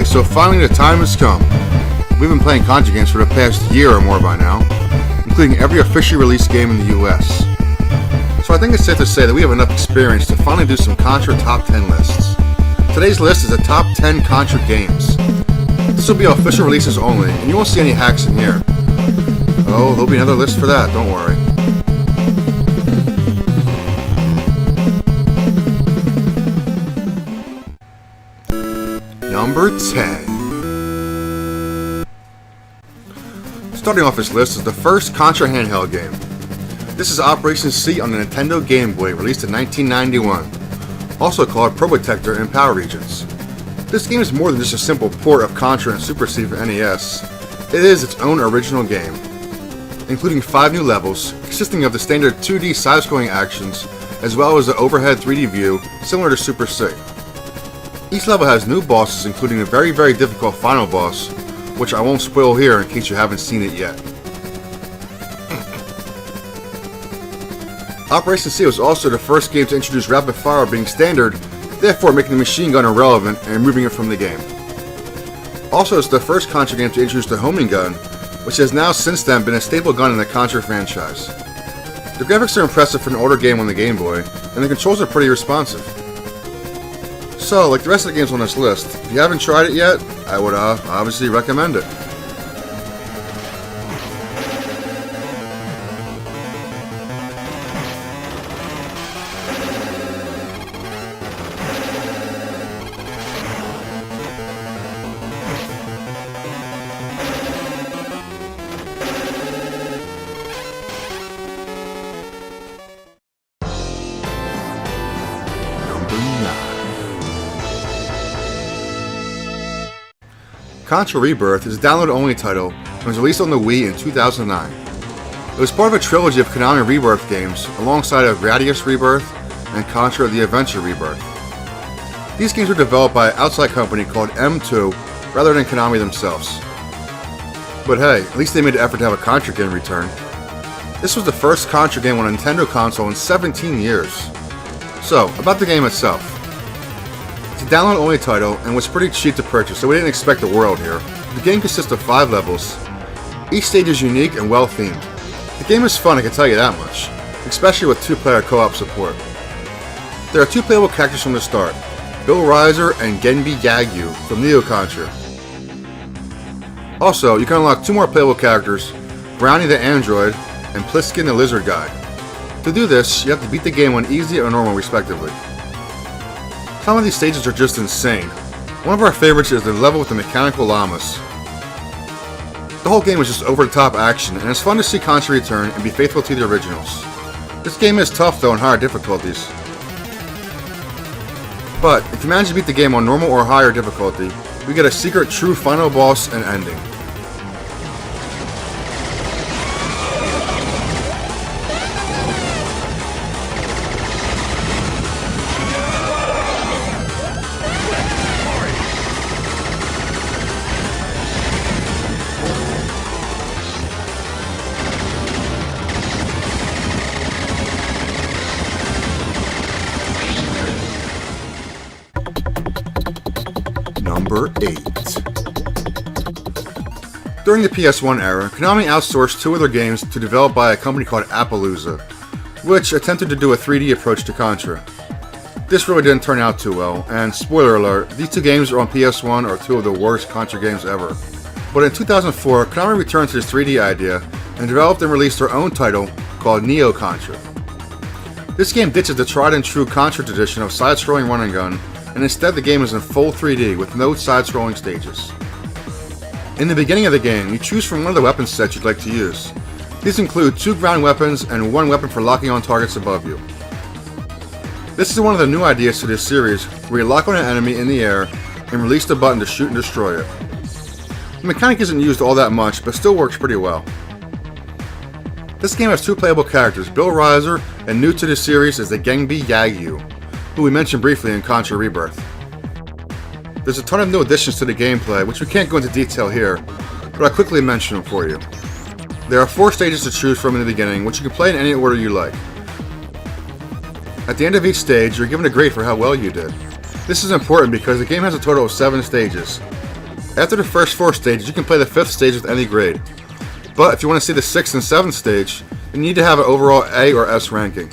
Okay, so finally the time has come. We've been playing Contra games for the past year or more by now, including every officially released game in the US. So I think it's safe to say that we have enough experience to finally do some Contra top 10 lists. Today's list is the top 10 Contra games. This will be official releases only, and you won't see any hacks in here. Oh, there'll be another list for that, don't worry. Number 10. Starting off this list is the first Contra handheld game. This is Operation C on the Nintendo Game Boy, released in 1991, also called Probotector in Power Regions. This game is more than just a simple port of Contra and Super C for NES. It is its own original game, including 5 new levels, consisting of the standard 2D side-scrolling actions, as well as the overhead 3D view, similar to Super C. Each level has new bosses, including a very difficult final boss, which I won't spoil here in case you haven't seen it yet. Operation C was also the first game to introduce rapid fire being standard, therefore making the machine gun irrelevant and removing it from the game. Also, it's the first Contra game to introduce the homing gun, which has now since then been a staple gun in the Contra franchise. The graphics are impressive for an older game on the Game Boy, and the controls are pretty responsive. So, like the rest of the games on this list, if you haven't tried it yet, I would obviously recommend it. Contra Rebirth is a download-only title and was released on the Wii in 2009. It was part of a trilogy of Konami Rebirth games alongside of Gradius Rebirth and Contra the Adventure Rebirth. These games were developed by an outside company called M2 rather than Konami themselves. But hey, at least they made the effort to have a Contra game return. This was the first Contra game on a Nintendo console in 17 years. So, about the game itself. It's a download-only title and was pretty cheap to purchase, so we didn't expect the world here. The game consists of 5 levels. Each stage is unique and well-themed. The game is fun, I can tell you that much, especially with 2-player co-op support. There are 2 playable characters from the start, Bill Riser and Genbi Yagyu from NeoContra. Also, you can unlock 2 more playable characters, Brownie the Android and Pliskin the Lizard Guy. To do this, you have to beat the game on easy or normal respectively. Some of these stages are just insane. One of our favorites is the level with the mechanical llamas. The whole game is just over-the-top action, and it's fun to see Contra return and be faithful to the originals. This game is tough though in higher difficulties. But if you manage to beat the game on normal or higher difficulty, we get a secret true final boss and ending. Number 8. During the PS1 era, Konami outsourced 2 of their games to develop by a company called Appaloosa, which attempted to do a 3D approach to Contra. This really didn't turn out too well, and spoiler alert, these 2 games on PS1 are 2 of the worst Contra games ever. But in 2004, Konami returned to this 3D idea and developed and released their own title called NeoContra. This game ditches the tried and true Contra tradition of side-scrolling run and gun, and instead the game is in full 3D with no side-scrolling stages. In the beginning of the game, you choose from one of the weapon sets you'd like to use. These include 2 ground weapons and 1 weapon for locking on targets above you. This is one of the new ideas to this series, where you lock on an enemy in the air and release the button to shoot and destroy it. The mechanic isn't used all that much, but still works pretty well. This game has 2 playable characters, Bill Riser, and new to this series is the Genbi Yagyu, who we mentioned briefly in Contra Rebirth. There's a ton of new additions to the gameplay, which we can't go into detail here, but I'll quickly mention them for you. There are 4 stages to choose from in the beginning, which you can play in any order you like. At the end of each stage, you're given a grade for how well you did. This is important because the game has a total of 7 stages, After the first 4 stages, you can play the 5th stage with any grade. But if you want to see the 6th and 7th stage, you need to have an overall A or S ranking.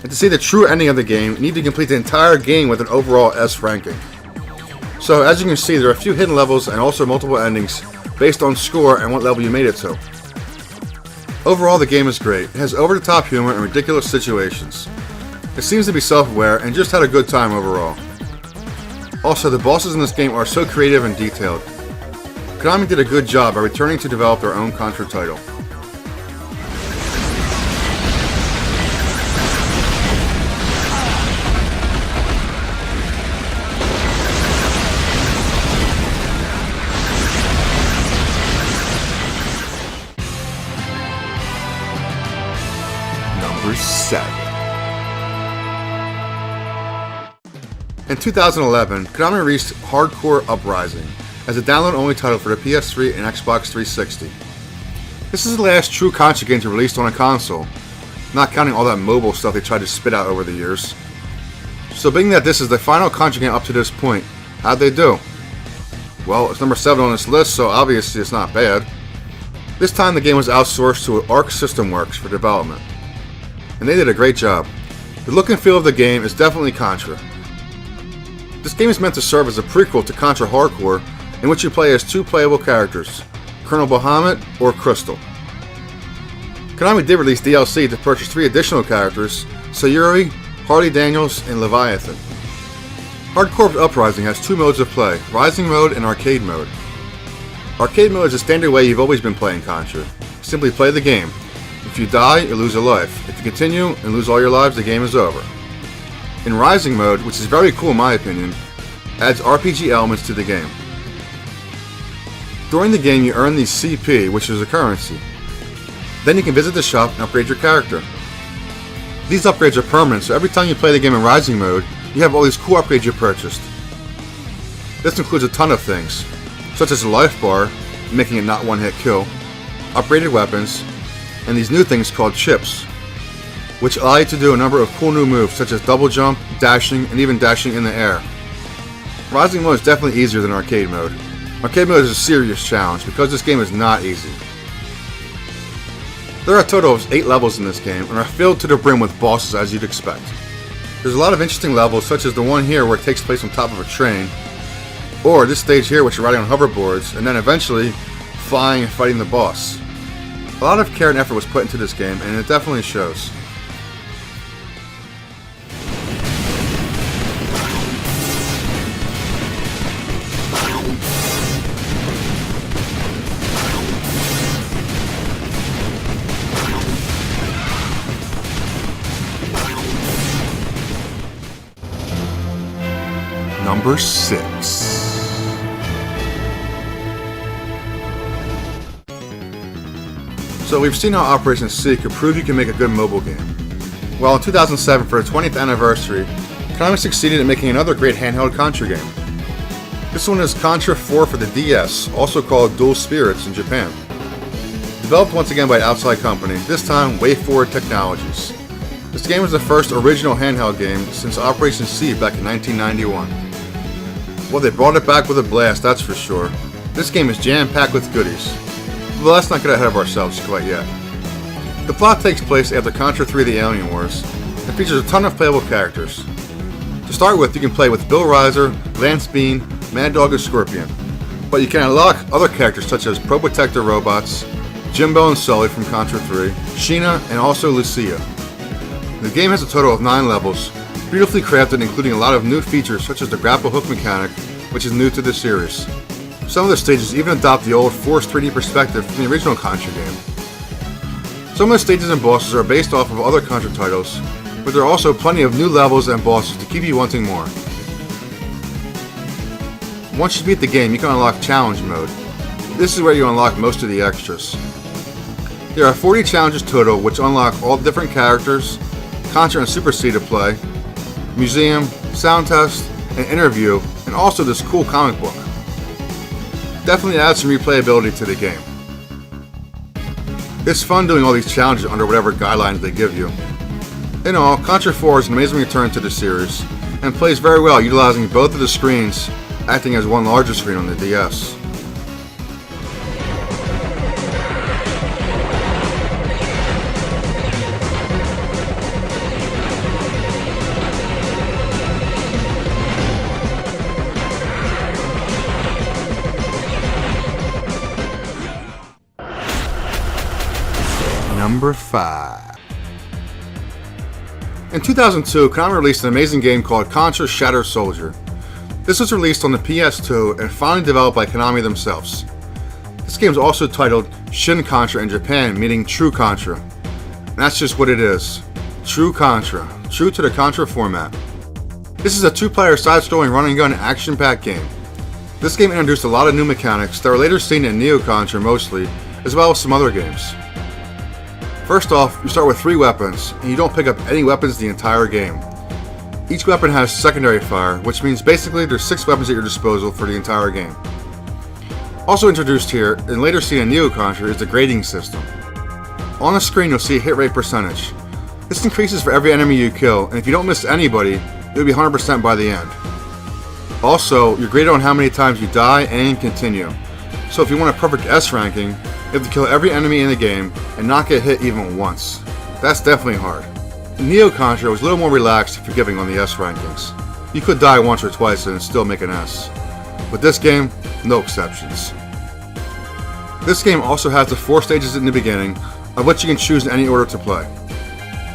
And to see the true ending of the game, you need to complete the entire game with an overall S ranking. So as you can see, there are a few hidden levels and also multiple endings based on score and what level you made it to. Overall, the game is great. It has over-the-top humor and ridiculous situations. It seems to be self-aware and just had a good time overall. Also, the bosses in this game are so creative and detailed. Konami did a good job by returning to develop their own Contra title. Number 7. In 2011, Konami released Hardcore Uprising as a download-only title for the PS3 and Xbox 360. This is the last true Contra game to release on a console, not counting all that mobile stuff they tried to spit out over the years. So being that this is the final Contra game up to this point, how'd they do? Well, it's number 7 on this list, so obviously it's not bad. This time the game was outsourced to Arc System Works for development, and they did a great job. The look and feel of the game is definitely Contra. This game is meant to serve as a prequel to Contra Hardcore, in which you play as 2 playable characters, Colonel Bahamut or Crystal. Konami did release DLC to purchase 3 additional characters, Sayuri, Harley Daniels, and Leviathan. Hardcore Uprising has 2 modes of play, Rising Mode and Arcade Mode. Arcade Mode is the standard way you've always been playing Contra. Simply play the game. If you die, you lose a life. If you continue and lose all your lives, the game is over. In Rising Mode, which is very cool in my opinion, adds RPG elements to the game. During the game you earn the CP, which is a currency. Then you can visit the shop and upgrade your character. These upgrades are permanent, so every time you play the game in Rising Mode, you have all these cool upgrades you purchased. This includes a ton of things, such as a life bar, making it not one-hit kill, upgraded weapons, and these new things called chips, which allow you to do a number of cool new moves such as double jump, dashing, and even dashing in the air. Rising Mode is definitely easier than Arcade Mode. Arcade Mode is a serious challenge because this game is not easy. There are a total of 8 levels in this game and are filled to the brim with bosses as you'd expect. There's a lot of interesting levels such as the one here where it takes place on top of a train, or this stage here which you're riding on hoverboards and then eventually flying and fighting the boss. A lot of care and effort was put into this game and it definitely shows. Number 6. So we've seen how Operation C could prove you can make a good mobile game. Well, in 2007, for the 20th anniversary, Konami succeeded in making another great handheld Contra game. This one is Contra 4 for the DS, also called Dual Spirits in Japan. Developed once again by an outside company, this time WayForward Technologies. This game was the first original handheld game since Operation C back in 1991. Well, they brought it back with a blast, that's for sure. This game is jam-packed with goodies. But let's not get ahead of ourselves quite yet. The plot takes place after Contra 3 The Alien Wars, and features a ton of playable characters. To start with, you can play with Bill Reiser, Lance Bean, Mad Dog and Scorpion. But you can unlock other characters such as Pro Protector Robots, Jimbo and Sully from Contra 3, Sheena, and also Lucia. The game has a total of 9 levels, beautifully crafted, including a lot of new features such as the grapple hook mechanic, which is new to the series. Some of the stages even adopt the old forced 3D perspective from the original Contra game. Some of the stages and bosses are based off of other Contra titles, but there are also plenty of new levels and bosses to keep you wanting more. Once you beat the game, you can unlock Challenge Mode. This is where you unlock most of the extras. There are 40 challenges total, which unlock all the different characters, Contra and Super C to play, museum, sound test, an interview, and also this cool comic book. Definitely adds some replayability to the game. It's fun doing all these challenges under whatever guidelines they give you. In all, Contra 4 is an amazing return to the series, and plays very well utilizing both of the screens acting as one larger screen on the DS. Number 5. In 2002, Konami released an amazing game called Contra Shadow Soldier. This was released on the PS2 and finally developed by Konami themselves. This game is also titled Shin Contra in Japan, meaning True Contra. And that's just what it is. True Contra. True to the Contra format. This is a 2-player side-scrolling run-and-gun action-packed game. This game introduced a lot of new mechanics that were later seen in NeoContra mostly, as well as some other games. First off, you start with 3 weapons, and you don't pick up any weapons the entire game. Each weapon has secondary fire, which means basically there's 6 weapons at your disposal for the entire game. Also introduced here, and later seen in NeoContra, is the grading system. On the screen you'll see a hit rate percentage. This increases for every enemy you kill, and if you don't miss anybody, it will be 100% by the end. Also, you're graded on how many times you die and continue. So if you want a perfect S ranking, you have to kill every enemy in the game and not get hit even once. That's definitely hard. NeoContra was a little more relaxed and forgiving on the S rankings. You could die once or twice and still make an S. With this game, no exceptions. This game also has the 4 stages in the beginning, of which you can choose in any order to play.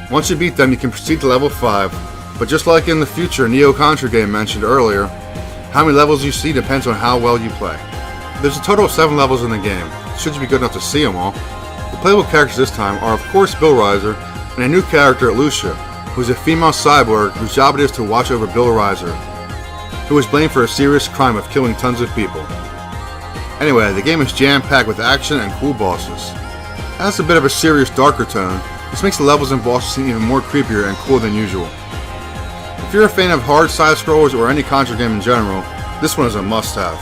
Once you beat them, you can proceed to level 5, but just like in the future NeoContra game mentioned earlier, how many levels you see depends on how well you play. There's a total of 7 levels in the game. Should you be good enough to see them all. The playable characters this time are of course Bill Riser and a new character Lucia, who is a female cyborg whose job it is to watch over Bill Riser, who is blamed for a serious crime of killing tons of people. Anyway, the game is jam-packed with action and cool bosses. It has a bit of a serious, darker tone, which makes the levels and bosses seem even more creepier and cool than usual. If you're a fan of hard side-scrollers or any Contra game in general, this one is a must-have.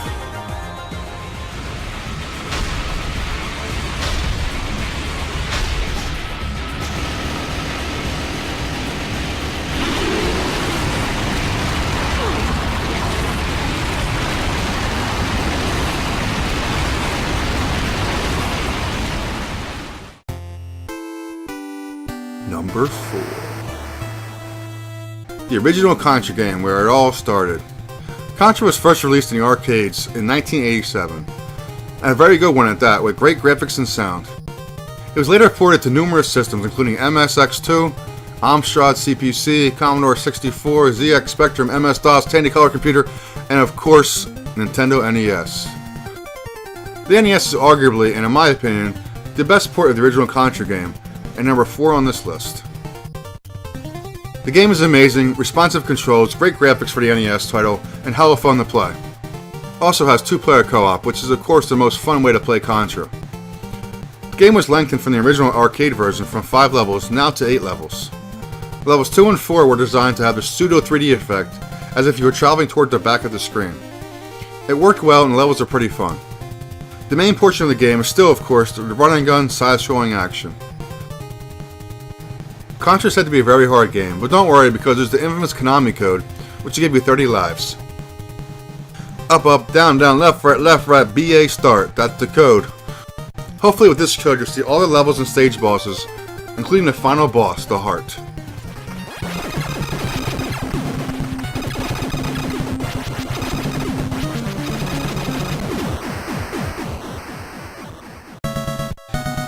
Number 4. The original Contra game, where it all started. Contra was first released in the arcades in 1987, and a very good one at that, with great graphics and sound. It was later ported to numerous systems including MSX2, Amstrad CPC, Commodore 64, ZX Spectrum, MS-DOS, Technicolor computer, and of course, Nintendo NES. The NES is arguably, and in my opinion, the best port of the original Contra game, and number 4 on this list. The game is amazing, responsive controls, great graphics for the NES title, and hella fun to play. Also has 2-player co-op, which is of course the most fun way to play Contra. The game was lengthened from the original arcade version from 5 levels now to 8 levels. Levels 2 and 4 were designed to have the pseudo 3D effect, as if you were traveling toward the back of the screen. It worked well and the levels are pretty fun. The main portion of the game is still of course the run and gun side-scrolling action. Contra is said to be a very hard game, but don't worry because there's the infamous Konami code, which will give you 30 lives. Up, up, down, down, left, right, BA start. That's the code. Hopefully with this code you'll see all the levels and stage bosses, including the final boss, the Heart.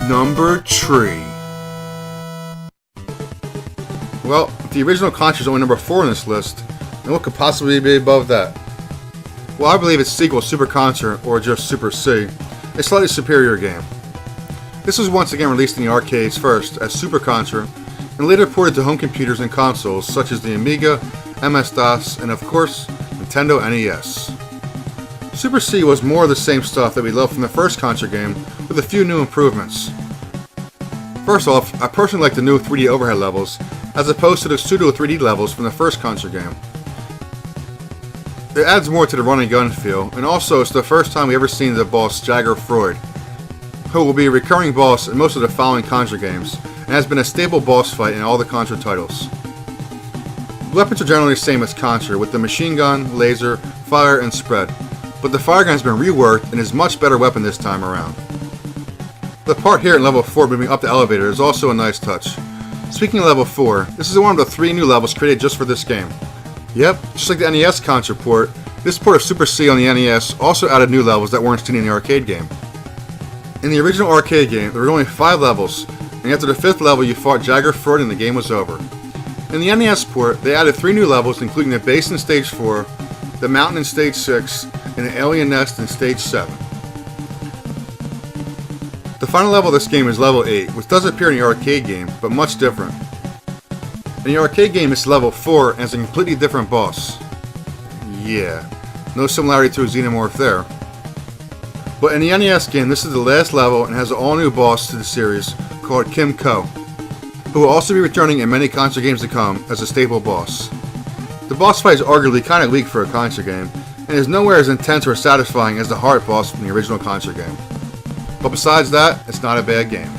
Number 3. Well, the original Contra is only number 4 on this list, and what could possibly be above that? Well, I believe its sequel, Super Contra, or just Super C, a slightly superior game. This was once again released in the arcades first as Super Contra, and later ported to home computers and consoles such as the Amiga, MS-DOS, and of course, Nintendo NES. Super C was more of the same stuff that we loved from the first Contra game, with a few new improvements. First off, I personally like the new 3D overhead levels, as opposed to the pseudo 3D levels from the first Contra game. It adds more to the run and gun feel, and also it's the first time we ever seen the boss Jagger Freud, who will be a recurring boss in most of the following Contra games, and has been a stable boss fight in all the Contra titles. The weapons are generally the same as Contra, with the machine gun, laser, fire, and spread, but the fire gun has been reworked and is a much better weapon this time around. The part here in level 4 moving up the elevator is also a nice touch. Speaking of level 4, this is one of the 3 new levels created just for this game. Yep, just like the NES Contra port, this port of Super C on the NES also added new levels that weren't seen in the arcade game. In the original arcade game, there were only 5 levels, and after the 5th level you fought Jagger Freud and the game was over. In the NES port, they added 3 new levels, including the base in Stage 4, the mountain in Stage 6, and the alien nest in Stage 7. The final level of this game is level 8, which does appear in the arcade game, but much different. In the arcade game it's level 4 and is a completely different boss. Yeah, no similarity to a xenomorph there. But in the NES game, this is the last level and has an all-new boss to the series called Kim Ko, who will also be returning in many Contra games to come as a staple boss. The boss fight is arguably kind of weak for a Contra game, and is nowhere as intense or satisfying as the hard boss from the original Contra game. But besides that, it's not a bad game.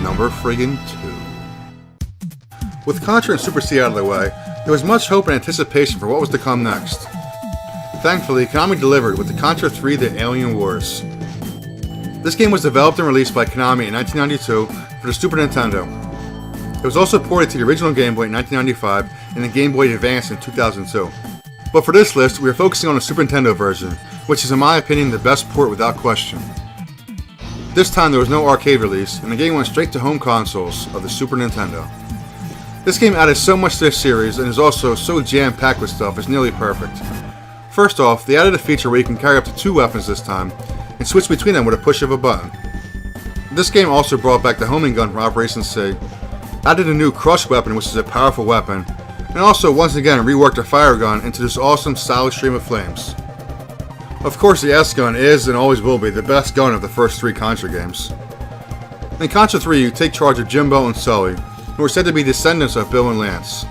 Number friggin' 2. With Contra and Super C out of the way, there was much hope and anticipation for what was to come next. Thankfully, Konami delivered with the Contra 3 The Alien Wars. This game was developed and released by Konami in 1992 for the Super Nintendo. It was also ported to the original Game Boy in 1995 and the Game Boy Advance in 2002. But for this list, we are focusing on the Super Nintendo version, which is in my opinion the best port without question. This time there was no arcade release, and the game went straight to home consoles of the Super Nintendo. This game added so much to this series and is also so jam-packed with stuff, it's nearly perfect. First off, they added a feature where you can carry up to 2 weapons this time, and switch between them with a push of a button. This game also brought back the homing gun from Operation C, added a new crush weapon which is a powerful weapon, and also once again reworked the fire gun into this awesome solid stream of flames. Of course the S-gun is and always will be the best gun of the first 3 Contra games. In Contra 3 you take charge of Jimbo and Sully, who are said to be descendants of Bill and Lance.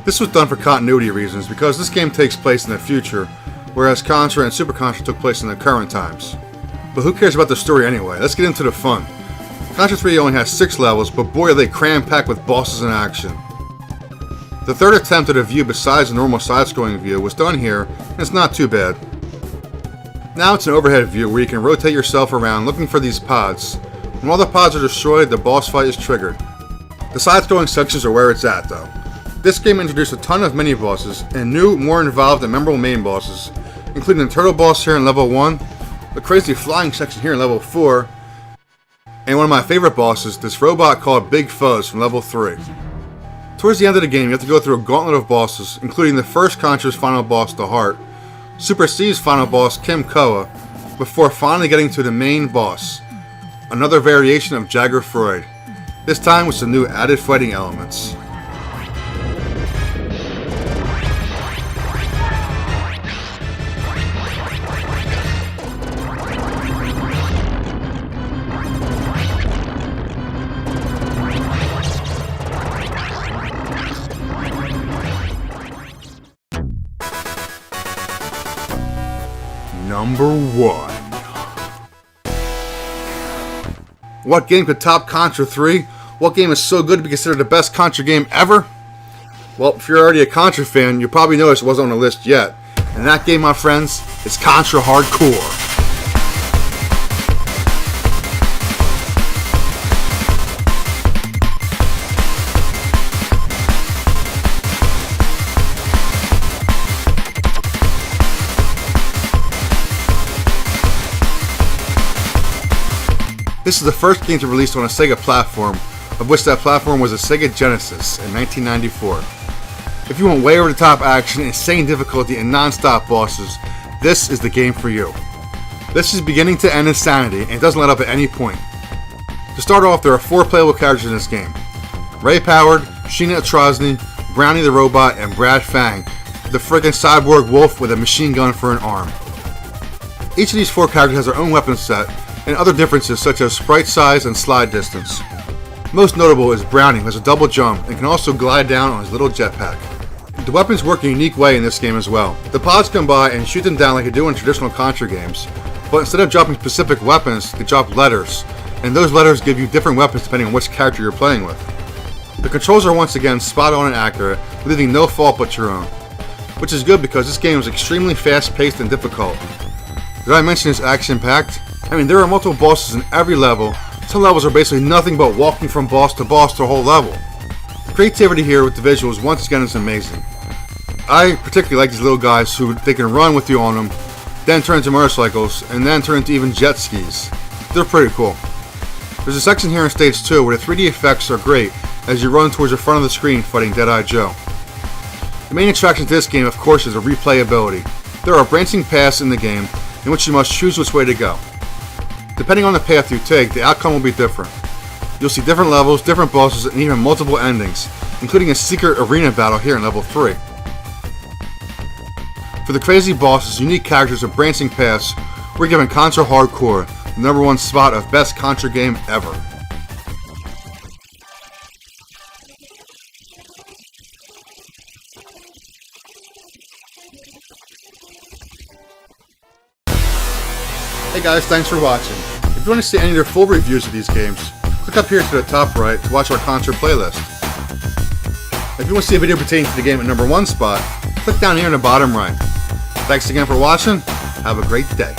This was done for continuity reasons because this game takes place in the future, whereas Contra and Super Contra took place in the current times. But who cares about the story anyway? Let's get into the fun. Contra 3 only has 6 levels, but boy are they cram-packed with bosses in action. The third attempt at a view besides the normal side-scrolling view was done here, and it's not too bad. Now it's an overhead view where you can rotate yourself around looking for these pods. When all the pods are destroyed, the boss fight is triggered. The side-scrolling sections are where it's at though. This game introduced a ton of mini-bosses and new, more involved and memorable main bosses, including the turtle boss here in level 1, the crazy flying section here in level 4, and one of my favorite bosses, this robot called Big Fuzz from level 3. Towards the end of the game, you have to go through a gauntlet of bosses, including the first Contra's final boss, the Heart, Super C's final boss, Kim Koa, before finally getting to the main boss, another variation of Jagger Freud, this time with some new added fighting elements. Number 1. What game could top Contra 3? What game is so good to be considered the best Contra game ever? Well, if you're already a Contra fan, you probably noticed it wasn't on the list yet. And that game, my friends, is Contra Hardcore. This is the first game to release on a Sega platform, of which that platform was a Sega Genesis in 1994. If you want way over the top action, insane difficulty, and non-stop bosses, this is the game for you. This is beginning to end insanity, and it doesn't let up at any point. To start off, there are 4 playable characters in this game. Ray Powered, Sheena Atrosny, Brownie the Robot, and Brad Fang, the frickin' cyborg wolf with a machine gun for an arm. Each of these 4 characters has their own weapon set, and other differences such as sprite size and slide distance. Most notable is Brownie, who has a double jump and can also glide down on his little jetpack. The weapons work in a unique way in this game as well. The pods come by and shoot them down like you do in traditional Contra games, but instead of dropping specific weapons, they drop letters, and those letters give you different weapons depending on which character you're playing with. The controls are once again spot on and accurate, leaving no fault but your own, which is good because this game is extremely fast paced and difficult. Did I mention it's action packed? I mean, there are multiple bosses in every level. Some levels are basically nothing but walking from boss to a whole level. The creativity here with the visuals once again is amazing. I particularly like these little guys who they can run with you on them, then turn into motorcycles, and then turn into even jet skis. They're pretty cool. There's a section here in stage 2 where the 3D effects are great as you run towards the front of the screen fighting Dead-Eye Joe. The main attraction to this game, of course, is the replayability. There are branching paths in the game in which you must choose which way to go. Depending on the path you take, the outcome will be different. You'll see different levels, different bosses, and even multiple endings, including a secret arena battle here in level 3. For the crazy bosses, unique characters, and branching paths, we're giving Contra Hardcore the #1 spot of best Contra game ever. Hey guys, thanks for watching. If you want to see any of their full reviews of these games, click up here to the top right to watch our Contra playlist. If you want to see a video pertaining to the game at #1 spot, click down here in the bottom right. Thanks again for watching. Have a great day.